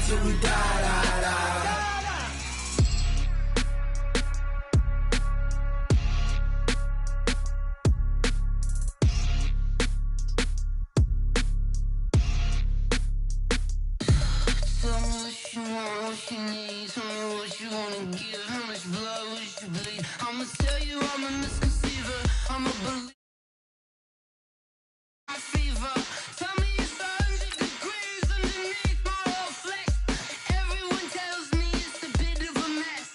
till we die, die, die. Tell me what you want, what you need. Tell me what you wanna give. How much blood would you bleed? I'ma tell you I'm a misconceiver. I'm a believer. My fever. Tell me it's 100 degrees underneath my whole flesh. Everyone tells me it's a bit of a mess.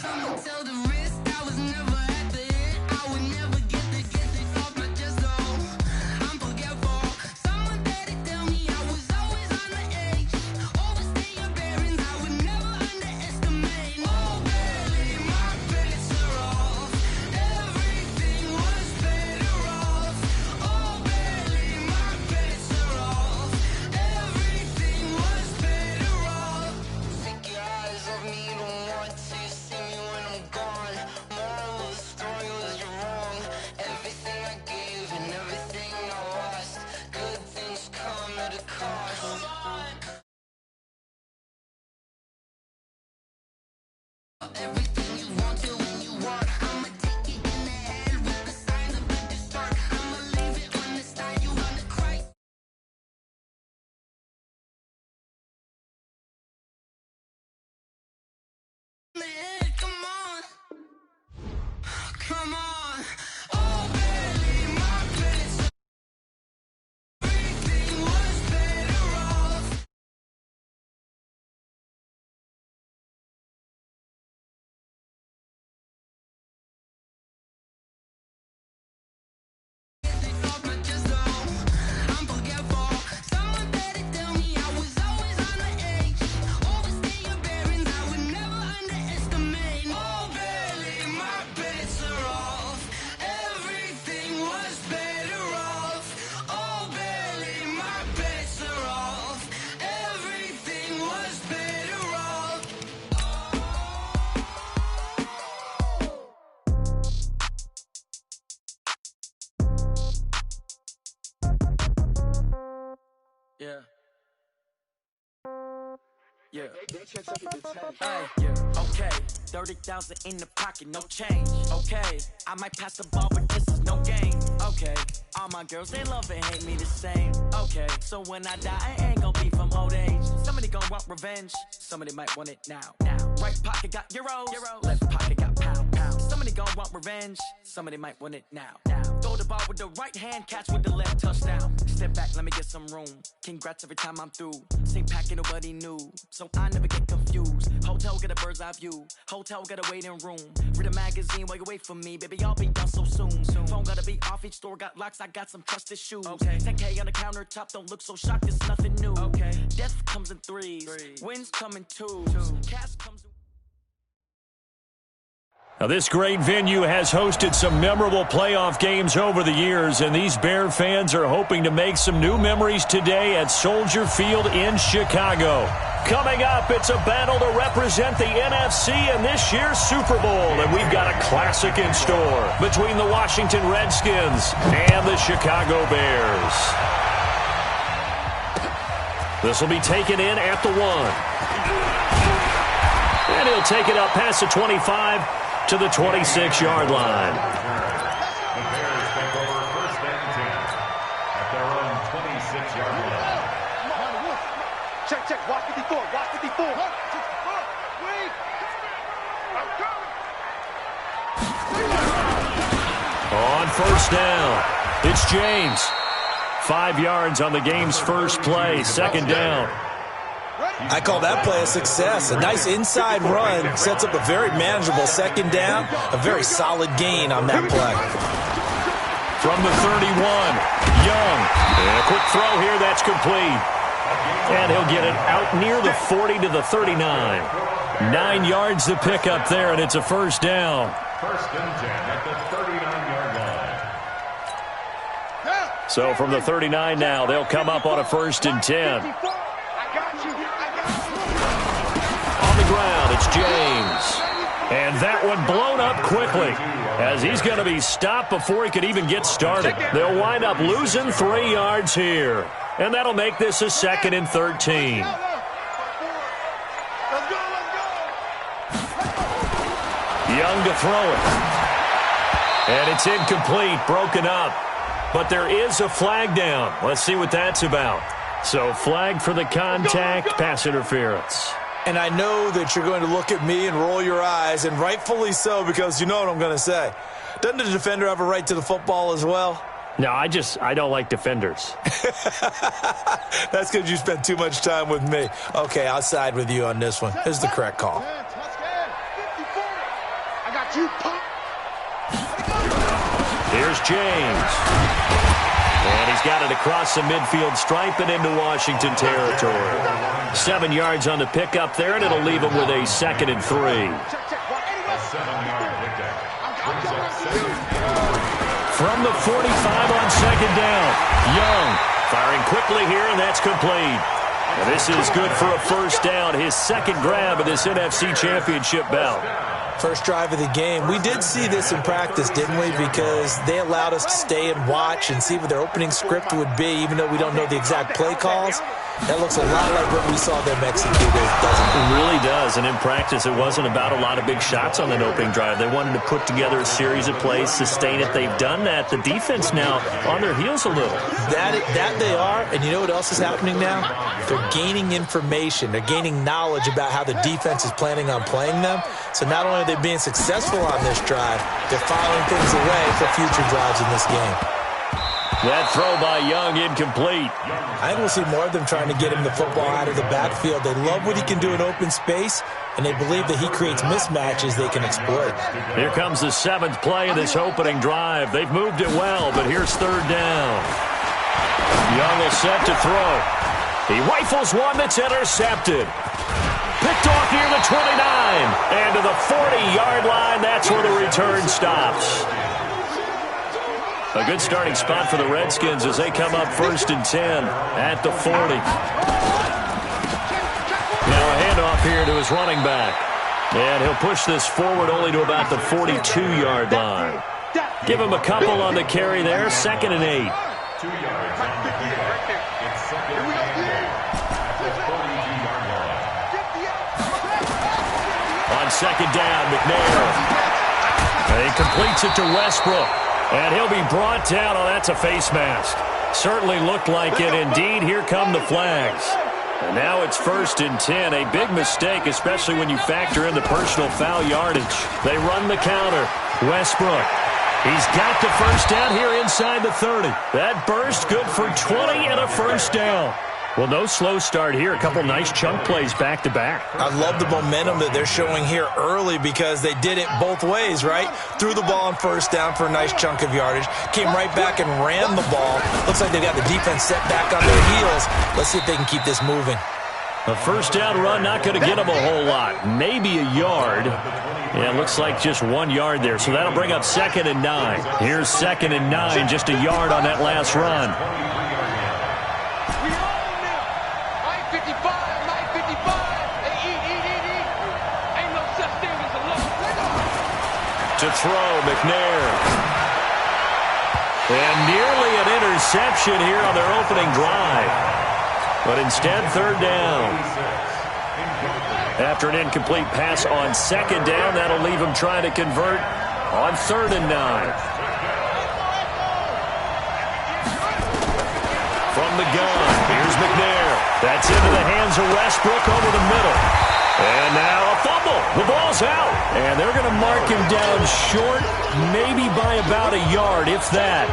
Someone tell the risk I was never at the end. I would never get this off my chest though. I'm forgetful. Someone better tell me I was always on the edge. Overstay your bearings, I would never underestimate. Oh baby, my bets are off. Everything was better off. Oh baby, my bets are off. Everything was better off. Take your eyes off me, don't want to see me when I'm gone. Moral of the story was you're wrong. Everything I gave and everything I lost. Good things come at a cost. Everything you want to when you want. I'ma take it in the head with the signs of a distort. I'ma leave it on the side, you wanna cry. Man, come on. Come on. Oh baby, my bets. Everything was better off. Off my chest though. I'm forgetful. Someone better tell me I was always on the edge. Overstay your bearings, I would never underestimate. Oh baby, my bets are off. Everything was better off. Oh baby, my bets are off. Everything was better off. Yeah. Yeah. Hey, yeah. Okay. 30,000 in the pocket, no change. Okay. I might pass the ball, but this is no game. Okay. All my girls, they love and hate me the same. Okay. So when I die, I ain't gonna be from old age. Somebody gonna want revenge. Somebody might want it now. Right pocket got euros. Left pocket got pound. Somebody gonna want revenge. Somebody might want it now. Throw the ball with the right hand, catch with the left, touchdown. Step back, let me get some room. Congrats every time I'm through. Same packet, nobody knew. So I never get confused. Hotel get a bird's eye view. Hotel get a waiting room. Read a magazine while you wait for me. Baby, I'll be done so soon. Phone gotta be off, each store got locks. I got some trusted shoes. Okay. 10K on the countertop, don't look so shocked, it's nothing new. Okay. Death comes in threes. Wins come in twos. Cash comes in. Now, this great venue has hosted some memorable playoff games over the years, and these Bear fans are hoping to make some new memories today at Soldier Field in Chicago. Coming up, it's a battle to represent the NFC in this year's Super Bowl, and we've got a classic in store between the Washington Redskins and the Chicago Bears. This will be taken in at the 1. And he'll take it up past the 25 to the 26-yard line. The Bears take over first and 10 at their own 26-yard line. Check. Watch 54. Watch 54. Wait. I'm coming. On first down, it's James. 5 yards on the game's first play, second down. I call that play a success. A nice inside run sets up a very manageable second down, a very solid gain on that play. From the 31, Young. And a quick throw here, that's complete. And he'll get it out near the 40 to the 39. 9 yards to pick up there, and it's a first down. First and 10 at the 39-yard line. So from the 39 now, they'll come up on a first and 10. On the ground, it's James. And that one blown up quickly as he's going to be stopped before he could even get started. They'll wind up losing 3 yards here. And that'll make this a 2nd and 13. Young to throw it. And it's incomplete, broken up. But there is a flag down. Let's see what that's about. So flag for the contact, pass interference. And I know that you're going to look at me and roll your eyes, and rightfully so, because you know what I'm going to say. Doesn't the defender have a right to the football as well? No, I don't like defenders. That's because you spent too much time with me. Okay, I'll side with you on this one. Here's the correct call. I got you, punk. Here's James. And he's got it across the midfield stripe and into Washington territory. 7 yards on the pickup there, and it'll leave him with a 2nd and 3. A 7-yard pickup. Brings up 2nd. From the 45 on 2nd down. Young firing quickly here, and that's complete. And this is good for a 1st down, his 2nd grab of this NFC Championship bout. First drive of the game. We did see this in practice, didn't we? Because they allowed us to stay and watch and see what their opening script would be, even though we don't know the exact play calls. That looks a lot like what we saw them execute, doesn't it? It really does, and in practice it wasn't about a lot of big shots on that opening drive. They wanted to put together a series of plays, sustain it. They've done that. The defense now on their heels a little. That they are, and you know what else is happening now? They're gaining information. They're gaining knowledge about how the defense is planning on playing them. So not only are they being successful on this drive, they're filing things away for future drives in this game. That throw by Young incomplete. I think we'll see more of them trying to get him the football out of the backfield. They love what he can do in open space, and they believe that he creates mismatches they can exploit. Here comes the 7th play of this opening drive. They've moved it well, but here's 3rd down. Young will set to throw. He rifles one that's intercepted. Picked off near the 29. And to the 40-yard line, that's where the return stops. A good starting spot for the Redskins as they come up 1st and 10 at the 40. Now a handoff here to his running back. And he'll push this forward only to about the 42-yard line. Give him a couple on the carry there, 2nd and 8. 2 yards on the carry. It's 2nd and 8 at the 42-yard line. On 2nd down, McNair. And he completes it to Westbrook. And he'll be brought down. Oh, that's a face mask. Certainly looked like it. Indeed, here come the flags. And now it's 1st and 10. A big mistake, especially when you factor in the personal foul yardage. They run the counter. Westbrook. He's got the 1st down here inside the 30. That burst good for 20 and a 1st down. Well, no slow start here. A couple nice chunk plays back-to-back. I love the momentum that they're showing here early because they did it both ways, right? Threw the ball on 1st down for a nice chunk of yardage. Came right back and ran the ball. Looks like they got the defense set back on their heels. Let's see if they can keep this moving. A 1st down run, not going to get them a whole lot. Maybe a yard. Yeah, it looks like just 1 yard there. So that'll bring up 2nd and 9. Here's 2nd and 9, just a yard on that last run. To throw, McNair. And nearly an interception here on their opening drive. But instead, 3rd down. After an incomplete pass on 2nd down, that'll leave him trying to convert on 3rd and 9. From the gun, here's McNair. That's into the hands of Westbrook over the middle. And now a fumble. The ball's out. And they're going to mark him down short, maybe by about a yard, if that.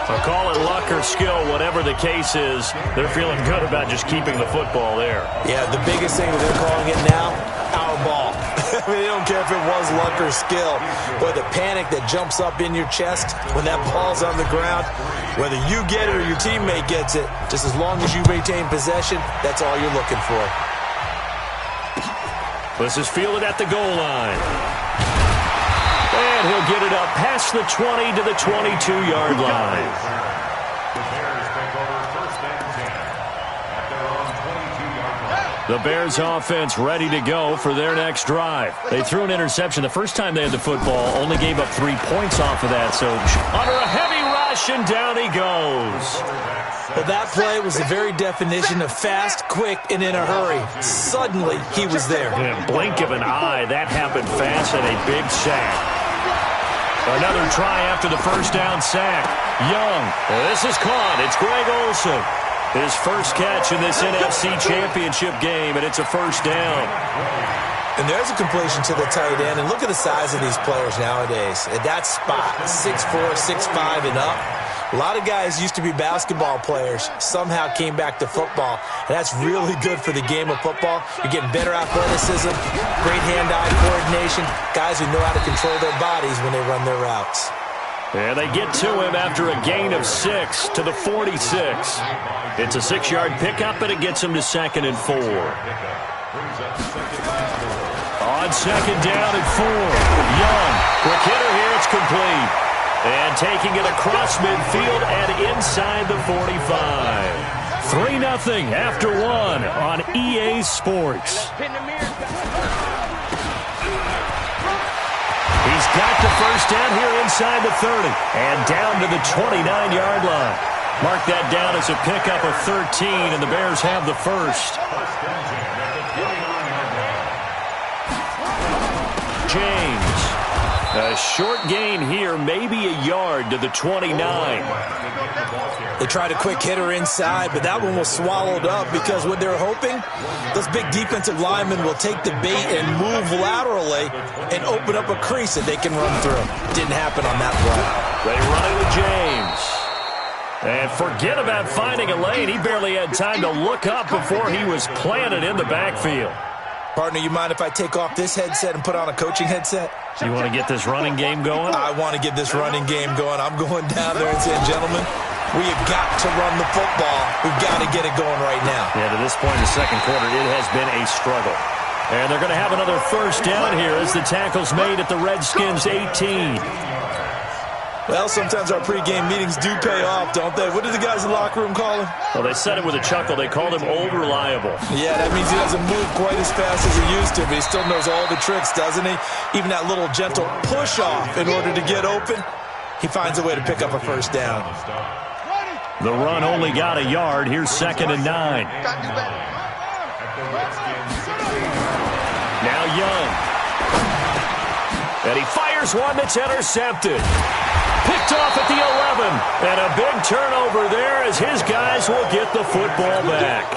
I'll call it luck or skill, whatever the case is. They're feeling good about just keeping the football there. Yeah, the biggest thing that they're calling it now, our ball. I mean, they don't care if it was luck or skill. Boy, the panic that jumps up in your chest when that ball's on the ground, whether you get it or your teammate gets it, just as long as you retain possession, that's all you're looking for. This is fielded at the goal line. And he'll get it up past the 20 to the 22-yard line. The Bears take over 1st and 10 at their own 22-yard line. The Bears offense ready to go for their next drive. They threw an interception the first time they had the football, only gave up 3 points off of that. So under a heavy rush, and down he goes. Well, that play was the very definition of fast, quick, and in a hurry. Suddenly, he was there. In a blink of an eye, that happened fast and a big sack. Another try after the first down sack. Young. This is caught. It's Greg Olsen. His first catch in this NFC Championship game, and it's a first down. And there's a completion to the tight end. And look at the size of these players nowadays. At that spot, 6'4", 6'5", and up. A lot of guys used to be basketball players, somehow came back to football, and that's really good for the game of football. You're getting better athleticism, great hand-eye coordination, guys who know how to control their bodies when they run their routes. And they get to him after a gain of 6 to the 46. It's a 6-yard pickup, and it gets him to 2nd and 4. On 2nd down and 4, Young. Quick hitter here, it's complete. And taking it across midfield and inside the 45. 3-0 after 1 on EA Sports. He's got the first down here inside the 30 and down to the 29-yard line. Mark that down as a pickup of 13, and the Bears have the first. James. A short gain here, maybe a yard to the 29. They tried a quick hitter inside, but that one was swallowed up because what they're hoping, those big defensive linemen will take the bait and move laterally and open up a crease that they can run through. Didn't happen on that play. They run it with James. And forget about finding a lane. He barely had time to look up before he was planted in the backfield. Partner, you mind if I take off this headset and put on a coaching headset? You want to get this running game going? I want to get this running game going. I'm going down there and saying, gentlemen, we have got to run the football. We've got to get it going right now. Yeah, to this point in the second quarter, it has been a struggle. And they're going to have another first down here as the tackle's made at the Redskins' 18. Well, sometimes our pregame meetings do pay off, don't they? What do the guys in the locker room call him? Well, they said it with a chuckle. They called him Old Reliable. Yeah, that means he doesn't move quite as fast as he used to, but he still knows all the tricks, doesn't he? Even that little gentle push-off in order to get open, he finds a way to pick up a first down. The run only got a yard. Here's 2nd and 9. Now Young. And he fires one that's intercepted. Picked off at the 11. And a big turnover there as his guys will get the football back.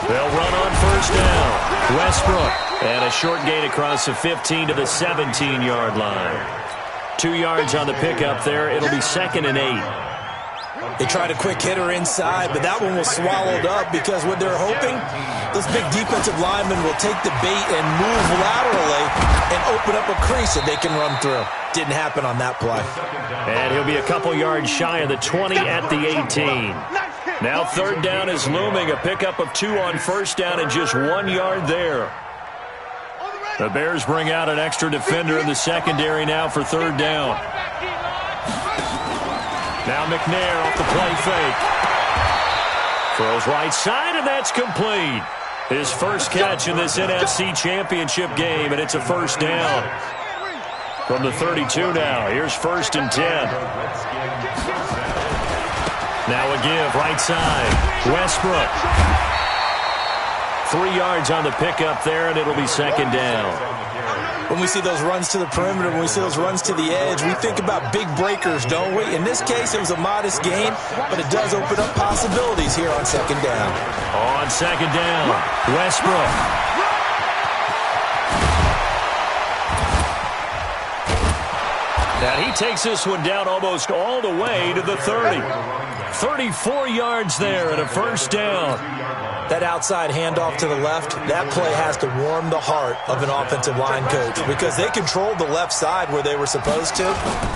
They'll run on first down. Westbrook. And a short gain across the 15 to the 17-yard line. 2 yards on the pickup there. It'll be 2nd and 8. They tried a quick hitter inside, but that one was swallowed up because what they're hoping, those big defensive linemen will take the bait and move laterally and open up a crease that they can run through. Didn't happen on that play. And he'll be a couple yards shy of the 20 at the 18. Now 3rd down is looming. A pickup of 2 on first down and just 1 yard there. The Bears bring out an extra defender in the secondary now for 3rd down. Now McNair off the play fake. Throws right side, and that's complete. His first catch in this NFC Championship game, and it's a first down. From the 32 now, here's 1st and 10. Now a give, right side. Westbrook. 3 yards on the pickup there, and it'll be 2nd down. When we see those runs to the perimeter, when we see those runs to the edge, we think about big breakers, don't we? In this case, it was a modest gain, but it does open up possibilities here on 2nd down. On 2nd down, Westbrook. And he takes this one down almost all the way to the 30. 34 yards there and a first down. That outside handoff to the left, that play has to warm the heart of an offensive line coach because they controlled the left side where they were supposed to.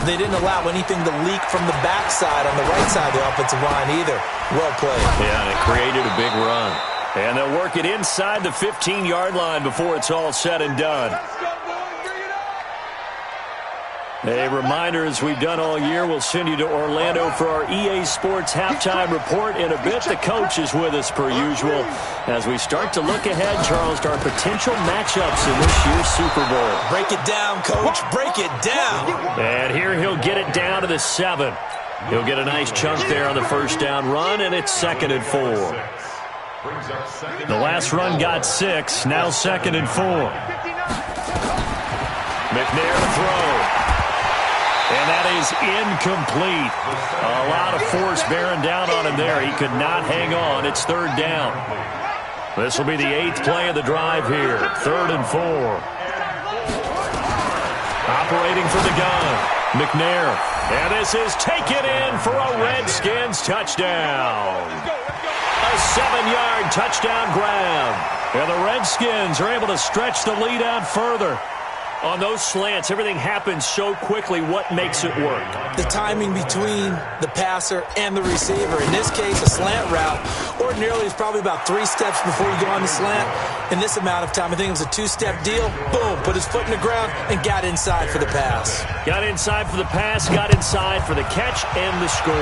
They didn't allow anything to leak from the backside on the right side of the offensive line either. Well played. Yeah, and it created a big run. And they'll work it inside the 15-yard line before it's all said and done. A reminder, as we've done all year, we'll send you to Orlando for our EA Sports halftime report. In a bit, the coach is with us per usual as we start to look ahead, Charles, to our potential matchups in this year's Super Bowl. Break it down, Coach. Break it down. And here he'll get it down to the 7. He'll get a nice chunk there on the first down run, and it's 2nd and 4. The last run got 6, now 2nd and 4. McNair to throw. And that is incomplete. A lot of force bearing down on him there. He could not hang on. It's 3rd down. This will be the 8th play of the drive here. 3rd and 4. Operating for the gun. McNair. And this is taken in for a Redskins touchdown. A 7-yard touchdown grab. And the Redskins are able to stretch the lead out further. On those slants, everything happens so quickly. What makes it work? The timing between the passer and the receiver. In this case, a slant route ordinarily is probably about 3 steps before you go on the slant. In this amount of time, I think it was a 2-step deal. Boom, put his foot in the ground and got inside for the pass. Got inside for the pass, got inside for the catch and the score.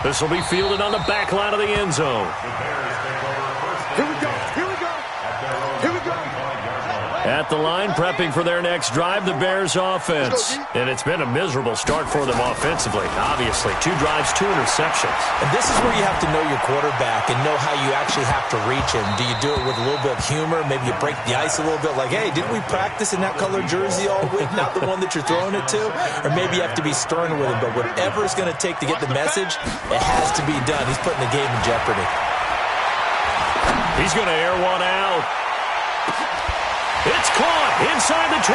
This will be fielded on the back line of the end zone. Here we go. Here we go. Here we go. At the line, prepping for their next drive, the Bears offense. And it's been a miserable start for them offensively, obviously. 2 drives, 2 interceptions. And this is where you have to know your quarterback and know how you actually have to reach him. Do you do it with a little bit of humor? Maybe you break the ice a little bit like, hey, didn't we practice in that color jersey all week? Not the one that you're throwing it to? Or maybe you have to be stern with him. But whatever it's going to take to get the message, it has to be done. He's putting the game in jeopardy. He's going to air one out. It's caught inside the 25.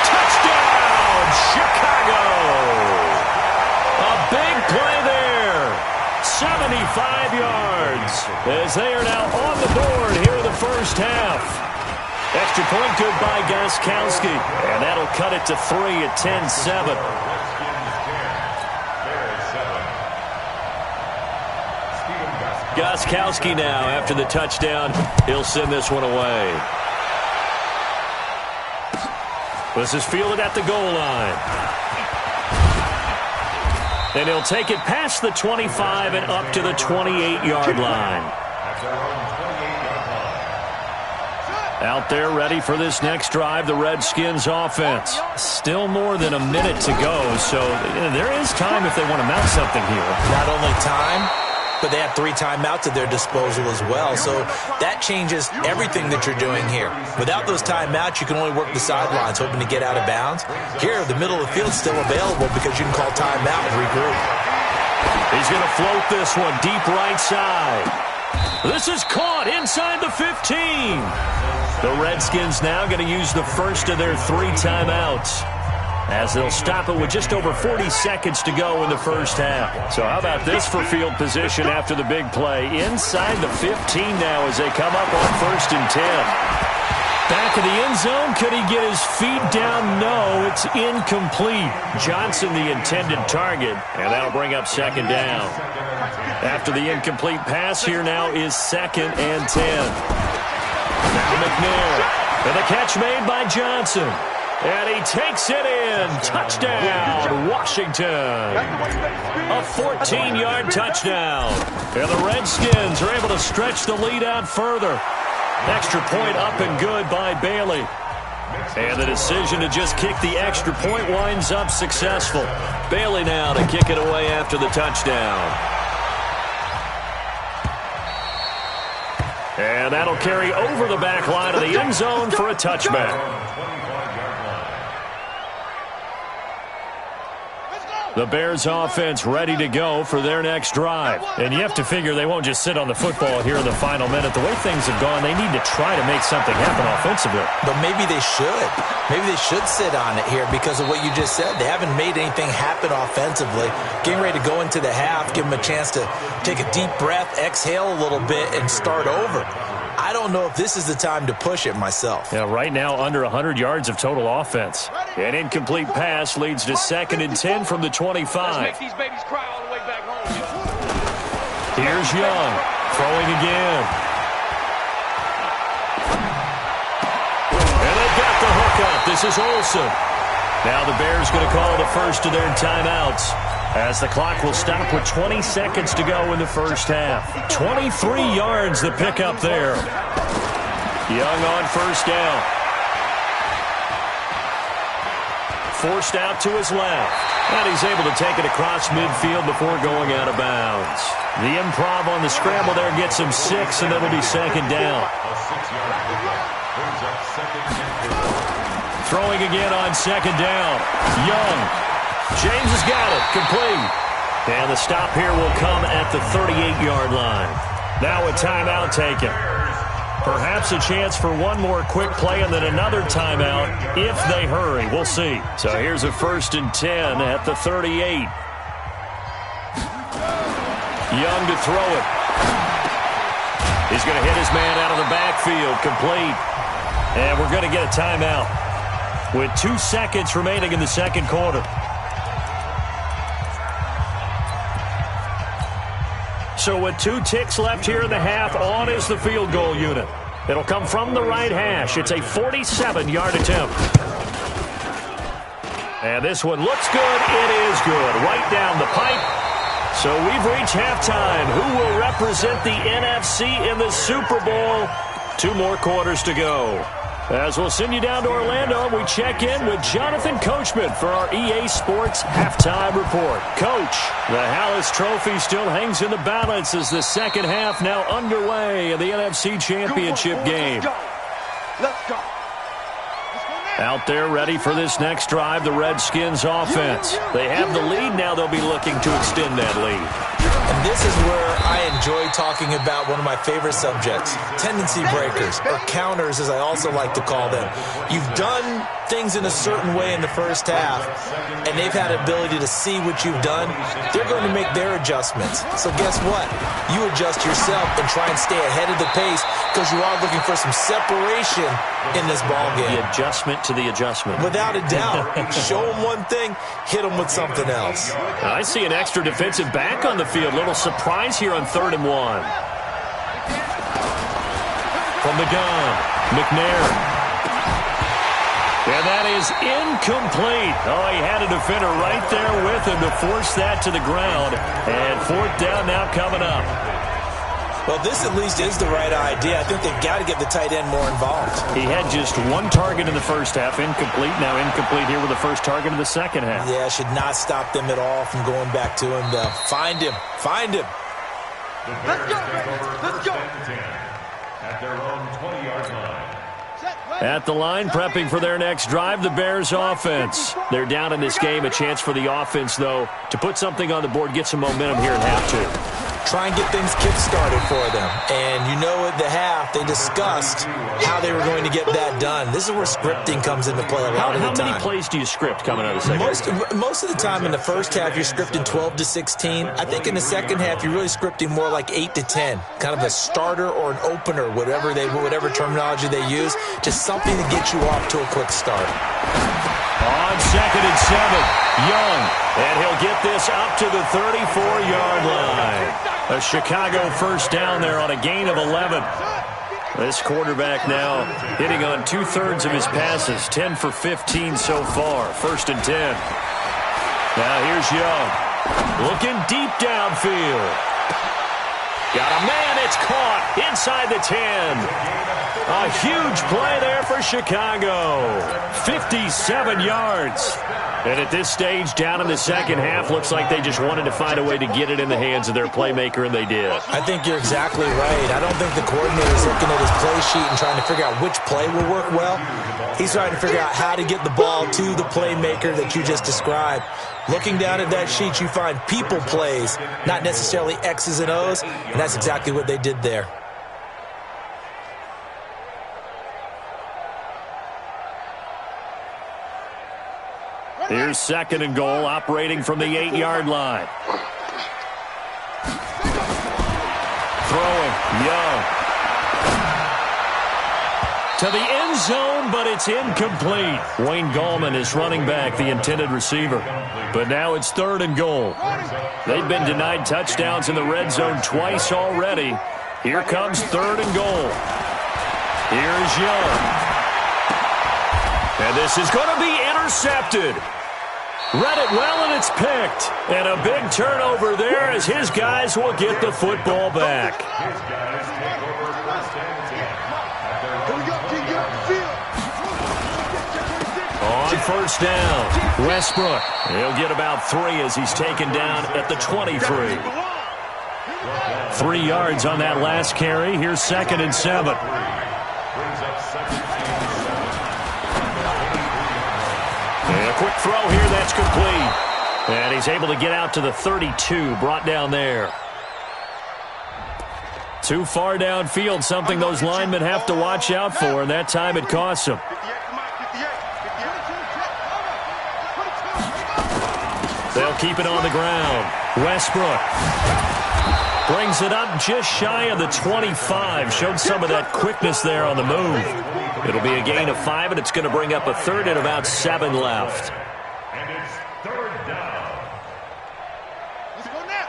Touchdown, Chicago. A big play there. 75 yards as they are now on the board here in the first half. Extra point good by Gostkowski. And that'll cut it to 3 at 10-7. Gostkowski now, after the touchdown, he'll send this one away. This is fielded at the goal line. And he'll take it past the 25 and up to the 28-yard line. Out there ready for this next drive, the Redskins offense. Still more than a minute to go, so there is time if they want to mount something here. Not only time, but they have 3 timeouts at their disposal as well. So that changes everything that you're doing here. Without those timeouts, you can only work the sidelines, hoping to get out of bounds. Here, the middle of the field's still available because you can call timeout and regroup. He's going to float this one deep right side. This is caught inside the 15. The Redskins now going to use the first of their 3 timeouts, as they'll stop it with just over 40 seconds to go in the first half. So how about this for field position after the big play? Inside the 15 now as they come up on 1st and 10. Back of the end zone. Could he get his feet down? No, it's incomplete. Johnson the intended target, and that'll bring up 2nd down. After the incomplete pass, here now is 2nd and 10. Now McNair. And the catch made by Johnson. And he takes it in. Touchdown, Washington. A 14-yard touchdown. And the Redskins are able to stretch the lead out further. Extra point up and good by Bailey. And the decision to just kick the extra point winds up successful. Bailey now to kick it away after the touchdown. And that'll carry over the back line of the end zone for a touchback. The Bears offense ready to go for their next drive. And you have to figure they won't just sit on the football here in the final minute. The way things have gone, they need to try to make something happen offensively. But maybe they should. Maybe they should sit on it here because of what you just said. They haven't made anything happen offensively. Getting ready to go into the half, give them a chance to take a deep breath, exhale a little bit, and start over. I don't know if this is the time to push it myself. Yeah, right now under 100 yards of total offense. An incomplete pass leads to 2nd and 10 from the 25. Let's make these babies cry all the way back home. Here's Young, throwing again. And they got the hook pickup. This is Olsen. Now the Bears going to call the first of their timeouts as the clock will stop with 20 seconds to go in the first half. 23 yards the pickup there. Young on first down. Forced out to his left. And he's able to take it across midfield before going out of bounds. The improv on the scramble there gets him 6, and that'll be second down. Throwing again on second down. Young. James has got it. Complete. And the stop here will come at the 38-yard line. Now a timeout taken. Perhaps a chance for one more quick play and then another timeout if they hurry. We'll see. So here's a 1st and 10 at the 38. Young to throw it. He's going to hit his man out of the backfield. Complete. And we're going to get a timeout with 2 seconds remaining in the second quarter. So with 2 ticks left here in the half, on is the field goal unit. It'll come from the right hash. It's a 47-yard attempt. And this one looks good. It is good. Right down the pipe. So we've reached halftime. Who will represent the NFC in the Super Bowl? 2 more quarters to go. As we'll send you down to Orlando, we check in with Jonathan Coachman for our EA Sports Halftime Report. Coach, the Hallis Trophy still hangs in the balance as the second half now underway in the NFC Championship game. Let's go. Out there ready for this next drive, the Redskins offense. They have the lead. Now they'll be looking to extend that lead. And this is where I enjoy talking about one of my favorite subjects, tendency breakers, or counters as I also like to call them. You've done things in a certain way in the first half, and they've had ability to see what you've done. They're going to make their adjustments. So guess what? You adjust yourself and try and stay ahead of the pace because you are looking for some separation in this ball game. The adjustment to the adjustment. Without a doubt. Show them one thing, hit them with something else. I see an extra defensive back on the field. Little surprise here on 3rd and 1. From the gun, McNair. And that is incomplete. Oh, he had a defender right there with him to force that to the ground. And 4th down now coming up. Well, this at least is the right idea. I think they've got to get the tight end more involved. He had just 1 target in the first half, incomplete. Now incomplete here with the first target of the second half. Yeah, should not stop them at all from going back to him, though. Find him. Find him. Let's go. Let's go. At their own 20-yard line. At the line, prepping for their next drive, the Bears offense. They're down in this game. A chance for the offense, though, to put something on the board, get some momentum here at half 2. Try and get things kick-started for them. And you know at the half, they discussed how they were going to get that done. This is where scripting comes into play a lot of the time. How many plays do you script coming out of the second half? Most of the time in the first half, you're scripting 12 to 16. I think in the second half, you're really scripting more like 8 to 10. Kind of a starter or an opener, whatever terminology they use. Just something to get you off to a quick start. On 2nd and 7, Young. And he'll get this up to the 34-yard line. A Chicago first down there on a gain of 11. This quarterback now hitting on 2/3 of his passes, 10 for 15 so far. 1st and 10. Now here's Young. Looking deep downfield. Got a man, it's caught inside the 10. A huge play there for Chicago. 57 yards. And at this stage, down in the second half, looks like they just wanted to find a way to get it in the hands of their playmaker, and they did. I think you're exactly right. I don't think the coordinator's looking at his play sheet and trying to figure out which play will work well. He's trying to figure out how to get the ball to the playmaker that you just described. Looking down at that sheet, you find people plays, not necessarily X's and O's, and that's exactly what they did there. Here's 2nd and goal, operating from the 8-yard line. Throwing, Young. To the end zone, but it's incomplete. Wayne Gallman is running back, the intended receiver. But now it's 3rd and goal. They've been denied touchdowns in the red zone twice already. Here comes 3rd and goal. Here's Young. And this is going to be intercepted. Read it well, and it's picked. And a big turnover there as his guys will get the football back. His guys take over first and 10. Here we go, King. Get up the field. On first down, Westbrook. He'll get about 3 as he's taken down at the 23. 3 yards on that last carry. Here's 2nd and 7. Brings up second and 7. And a quick throw here, that's complete. And he's able to get out to the 32, brought down there. Too far downfield, something those linemen have to watch out for, and that time it costs them. They'll keep it on the ground. Westbrook brings it up just shy of the 25. Showed some of that quickness there on the move. It'll be a gain of 5, and it's going to bring up a 3rd and about 7 left. And it's 3rd down. Let's go now.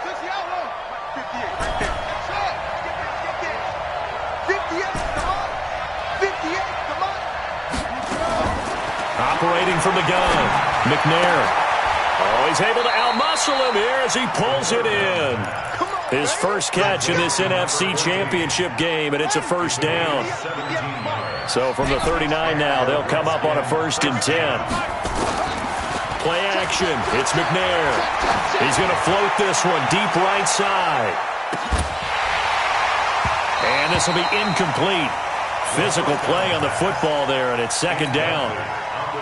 60 out low. 58 right there. 58, come on. 58, come on. Operating from the gun, McNair. Oh, he's able to outmuscle him here as he pulls it in. His first catch in this NFC Championship game, and it's a first down. So from the 39 now, they'll come up on a 1st and 10. Play action. It's McNair. He's going to float this one deep right side. And this will be incomplete. Physical play on the football there, and it's 2nd down.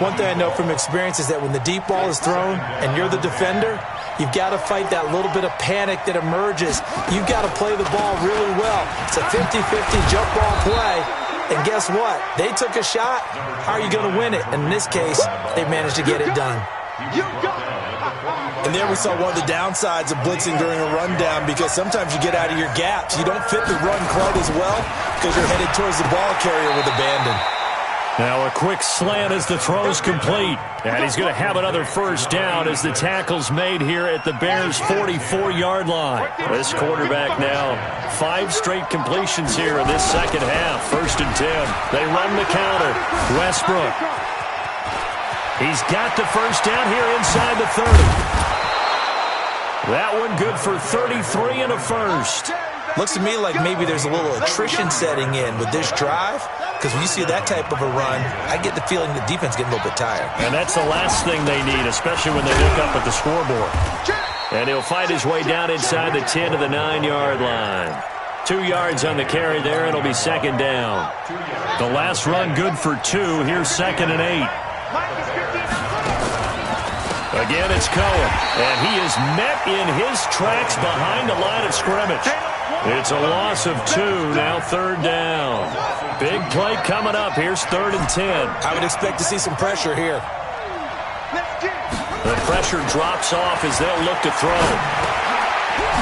One thing I know from experience is that when the deep ball is thrown and you're the defender, you've got to fight that little bit of panic that emerges. You've got to play the ball really well. It's a 50-50 jump ball play. And guess what? They took a shot. How are you going to win it? And in this case, they managed to get it done. And there we saw one of the downsides of blitzing during a rundown, because sometimes you get out of your gaps. You don't fit the run quite as well because you're headed towards the ball carrier with abandon. Now a quick slant as the throw's complete. And he's going to have another first down as the tackle's made here at the Bears' 44-yard line. This quarterback now 5 straight completions here in this second half. 1st and 10. They run the counter. Westbrook. He's got the first down here inside the 30. That one good for 33 and a first. Looks to me like maybe there's a little attrition setting in with this drive, because when you see that type of a run, I get the feeling the defense getting a little bit tired. And that's the last thing they need, especially when they look up at the scoreboard. And he'll fight his way down inside the 10 to the 9-yard line. 2 yards on the carry there. It'll be 2nd down. The last run good for 2. Here's 2nd and 8. Again, it's Cohen, and he is met in his tracks behind the line of scrimmage. It's a loss of 2, now 3rd down. Big play coming up. Here's 3rd and 10. I would expect to see some pressure here. The pressure drops off as they'll look to throw.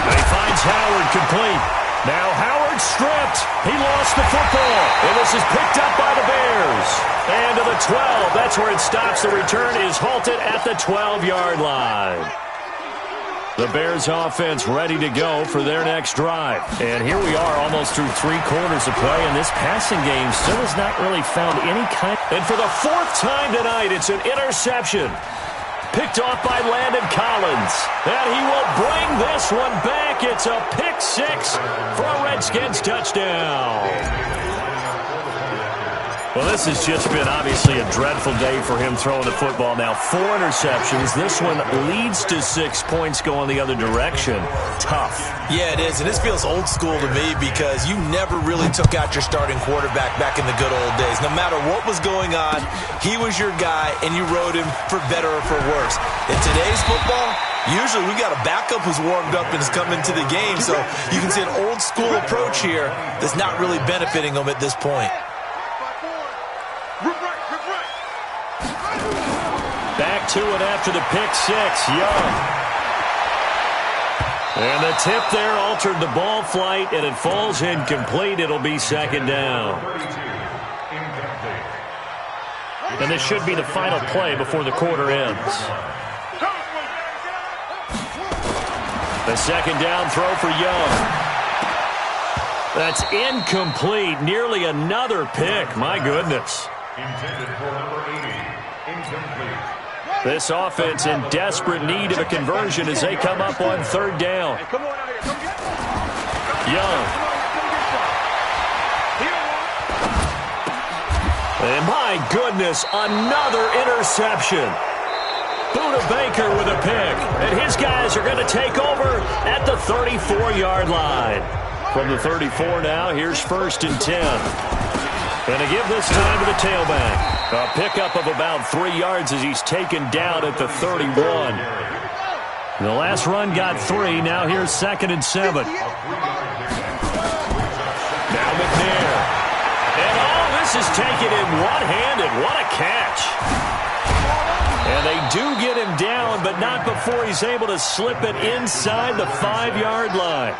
And he finds Howard complete. Now Howard stripped. He lost the football. And this is picked up by the Bears. And to the 12. That's where it stops. The return is halted at the 12-yard line. The Bears offense ready to go for their next drive. And here we are almost through 3 quarters of play, and this passing game still has not really found any kind. And for the 4th time tonight, it's an interception. Picked off by Landon Collins. And he will bring this one back. It's a pick 6 for a Redskins touchdown. Well, this has just been obviously a dreadful day for him throwing the football. Now 4 interceptions. This one leads to 6 points going the other direction. Tough. Yeah, it is, and this feels old school to me because you never really took out your starting quarterback back in the good old days. No matter what was going on, he was your guy, and you rode him for better or for worse. In today's football, usually we got a backup who's warmed up and has come into the game, so you can see an old school approach here that's not really benefiting them at this point. Back to it after the pick 6. Young. And the tip there altered the ball flight, and it falls incomplete. It'll be 2nd down. And this should be the final play before the quarter ends. The 2nd down throw for Young. That's incomplete. Nearly another pick. My goodness. Intended for number 80. Incomplete. This offense in desperate need of a conversion as they come up on third down. Young. And my goodness, another interception. Buda Baker with a pick. And his guys are going to take over at the 34-yard line. From the 34 now, here's 1st and 10. Going to give this time to the tailback. A pickup of about 3 yards as he's taken down at the 31. The last run got 3. Now here's 2nd and 7. Now McNair. And this is taken in one-handed. What a catch. And they do get him down, but not before he's able to slip it inside the 5-yard line.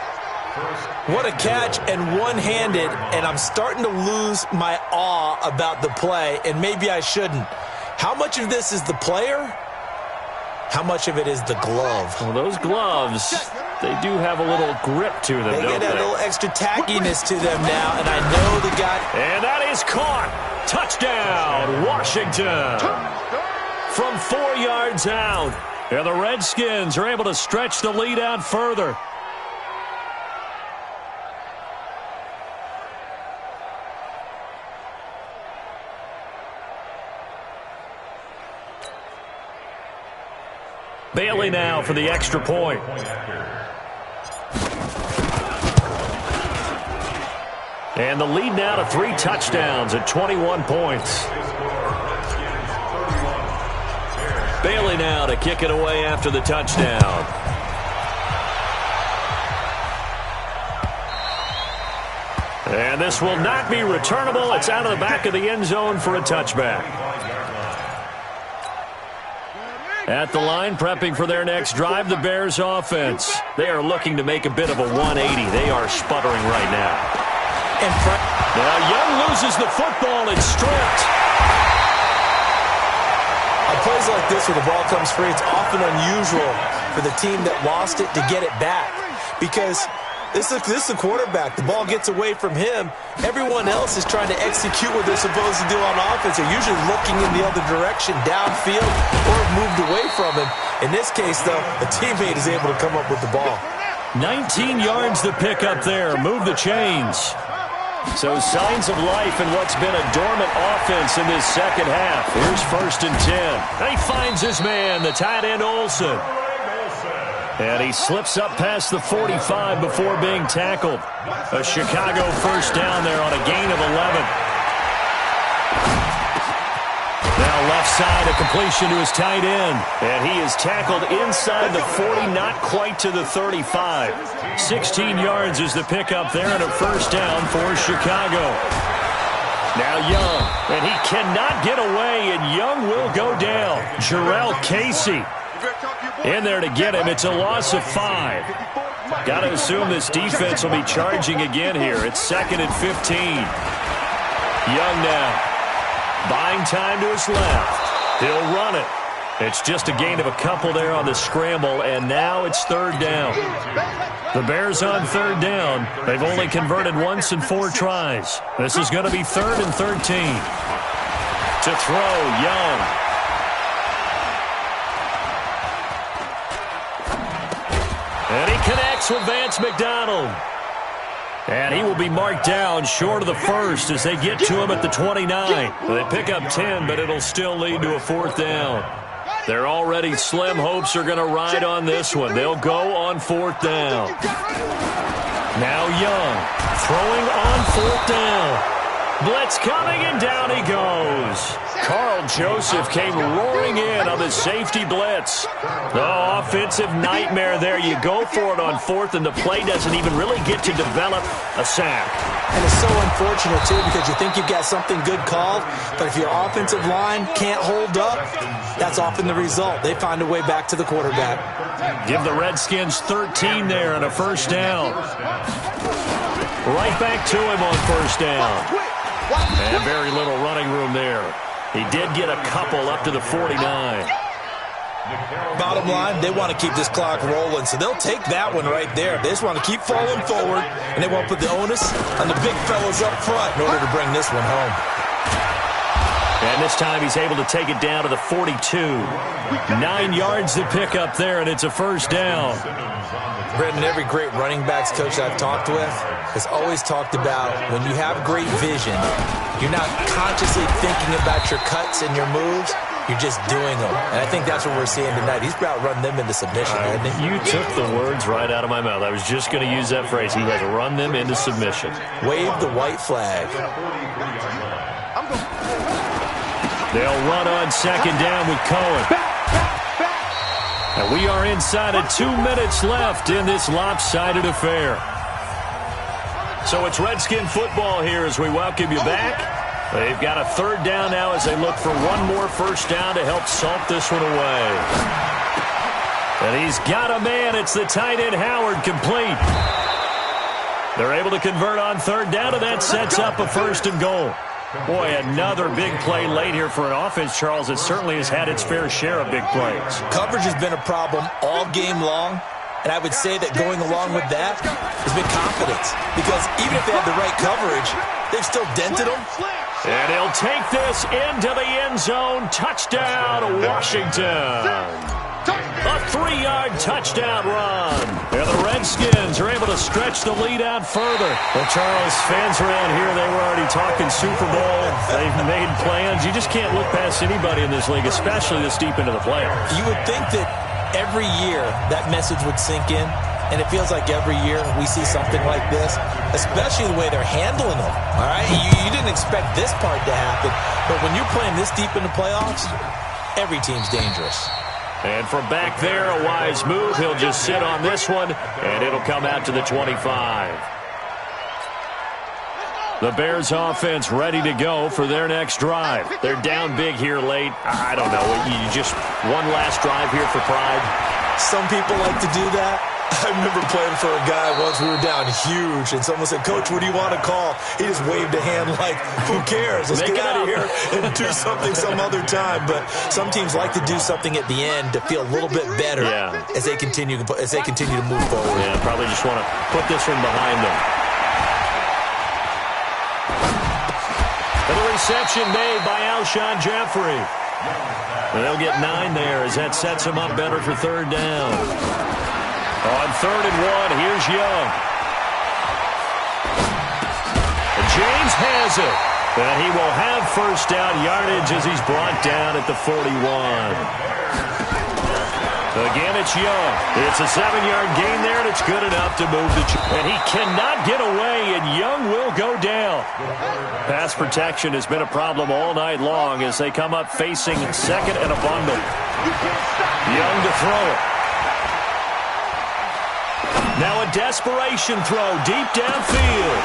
What a catch, and one-handed, and I'm starting to lose my awe about the play, and maybe I shouldn't. How much of this is the player? How much of it is the glove? Well, those gloves, they do have a little grip to them, They don't get a little extra tackiness to them now, and I know the guy... And that is caught. Touchdown, Washington. From 4 yards out. And the Redskins are able to stretch the lead out further. Bailey now for the extra point. And the lead now to 3 touchdowns at 21 points. Bailey now to kick it away after the touchdown. And this will not be returnable. It's out of the back of the end zone for a touchback. At the line, prepping for their next drive, the Bears offense. They are looking to make a bit of a 180. They are sputtering right now. Now Young loses the football and stripped. On plays like this where the ball comes free, it's often unusual for the team that lost it to get it back. Because this is the quarterback. The ball gets away from him. Everyone else is trying to execute what they're supposed to do on offense. They're usually looking in the other direction, downfield, or moved away from him. In this case, though, a teammate is able to come up with the ball. 19 yards to pick up there. Move the chains. So signs of life in what's been a dormant offense in this second half. Here's 1st and 10. And he finds his man, the tight end Olsen. And he slips up past the 45 before being tackled. A Chicago first down there on a gain of 11. Now left side, a completion to his tight end. And he is tackled inside the 40, not quite to the 35. 16 yards is the pickup there and a first down for Chicago. Now Young, and he cannot get away, and Young will go down. Jarrell Casey in there to get him. It's a loss of 5. Got to assume this defense will be charging again here. It's 2nd and 15. Young now. Buying time to his left. He'll run it. It's just a gain of a couple there on the scramble, and now it's 3rd down. The Bears on 3rd down. They've only converted once in 4 tries. This is going to be 3rd and 13. To throw, Young. And he connects with Vance McDonald. And he will be marked down short of the first as they get to him at the 29. They pick up 10, but it'll still lead to a 4th down. Their already slim hopes are going to ride on this one. They'll go on 4th down. Now Young throwing on 4th down. Blitz coming, and down he goes. Carl Joseph came roaring in on the safety blitz. The offensive nightmare there. You go for it on 4th, and the play doesn't even really get to develop a sack. And it's so unfortunate, too, because you think you've got something good called, but if your offensive line can't hold up, that's often the result. They find a way back to the quarterback. Give the Redskins 13 there and a first down. Right back to him on 1st down. And very little running room there. He did get a couple up to the 49. Bottom line, they want to keep this clock rolling, so they'll take that one right there. They just want to keep falling forward, and they want to put the onus on the big fellas up front in order to bring this one home. And this time he's able to take it down to the 42. 9 yards to pick up there, and it's a first down. Brendan, every great running backs coach I've talked with has always talked about when you have great vision, you're not consciously thinking about your cuts and your moves. You're just doing them. And I think that's what we're seeing tonight. He's about run them into submission, hasn't he? You took the words right out of my mouth. I was just going to use that phrase. He has run them into submission. Wave the white flag. They'll run on second down with Cohen. And we are inside of 2 minutes left in this lopsided affair. So it's Redskin football here as we welcome you back. They've got a third down now as they look for one more first down to help salt this one away. And he's got a man. It's the tight end Howard, complete. They're able to convert on third down, and that sets up a first and goal. Boy, another big play late here for an offense, Charles. It certainly has had its fair share of big plays. Coverage has been a problem all game long, and I would say that going along with that has been confidence. Because even if they have the right coverage, they've still dented them. And he'll take this into the end zone. Touchdown, Washington. A 3-yard touchdown run. And the Redskins are able to stretch the lead out further. Well, Charles, fans around here, they were already talking Super Bowl. They've made plans. You just can't look past anybody in this league, especially this deep into the playoffs. You would think that every year that message would sink in. And it feels like every year we see something like this, especially the way they're handling them. All right, you didn't expect this part to happen, but when you're playing this deep in the playoffs, every team's dangerous. And from back there, a wise move. He'll just sit on this one, and it'll come out to the 25. The Bears offense ready to go for their next drive. They're down big here late. I don't know. You just one last drive here for pride. Some people like to do that. I remember playing for a guy once. We were down huge, and someone said, "Coach, what do you want to call?" He just waved a hand like, "Who cares? Let's get out of here and do something some other time." But some teams like to do something at the end to feel a little bit better as they continue to move forward. Yeah, probably just want to put this one behind them. And the reception made by Alshon Jeffrey. And they'll get 9 there as that sets them up better for third down. On 3rd and 1, here's Young. And James has it. And he will have first down yardage as he's brought down at the 41. Again, it's Young. It's a 7-yard gain there, and it's good enough to move the... And he cannot get away, and Young will go down. Pass protection has been a problem all night long as they come up facing second and a bundle. Young to throw it. Now a desperation throw deep downfield.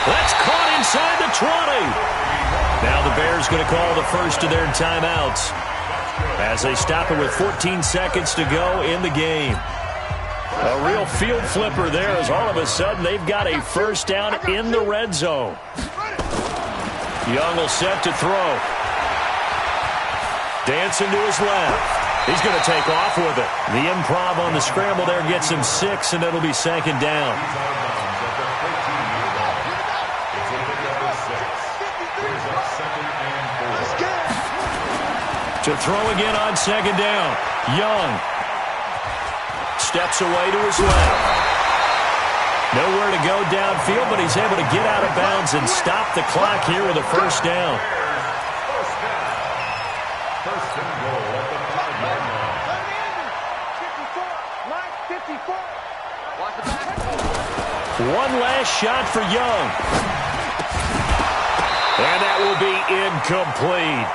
That's caught inside the 20. Now the Bears going to call the first of their timeouts as they stop it with 14 seconds to go in the game. A real field flipper there as all of a sudden they've got a first down in the red zone. Young will set to throw. Dancing to his left. He's going to take off with it. The improv on the scramble there gets him 6, and it'll be second down. To throw again on second down. Young steps away to his left. Nowhere to go downfield, but he's able to get out of bounds and stop the clock here with a first down. One last shot for Young. And that will be incomplete.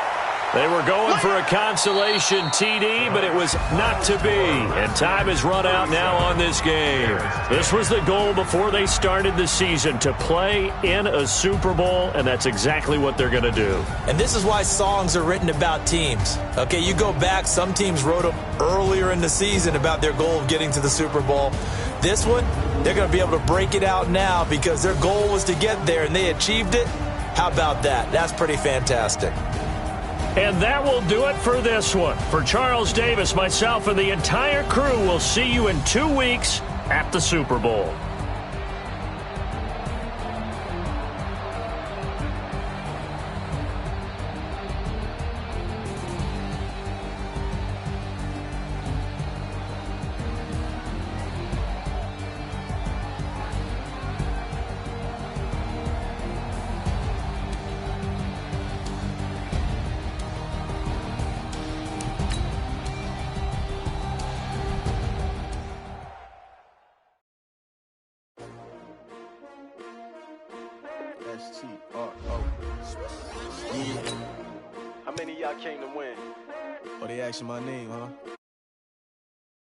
They were going for a consolation TD, but it was not to be. And time has run out now on this game. This was the goal before they started the season, to play in a Super Bowl, and that's exactly what they're going to do. And this is why songs are written about teams. Okay, you go back, some teams wrote them earlier in the season about their goal of getting to the Super Bowl. This one, they're going to be able to break it out now because their goal was to get there, and they achieved it. How about that? That's pretty fantastic. And that will do it for this one. For Charles Davis, myself, and the entire crew, we'll see you in 2 weeks at the Super Bowl. S-T-R-O. Yeah. How many of y'all came to win? Oh, they asking my name, huh?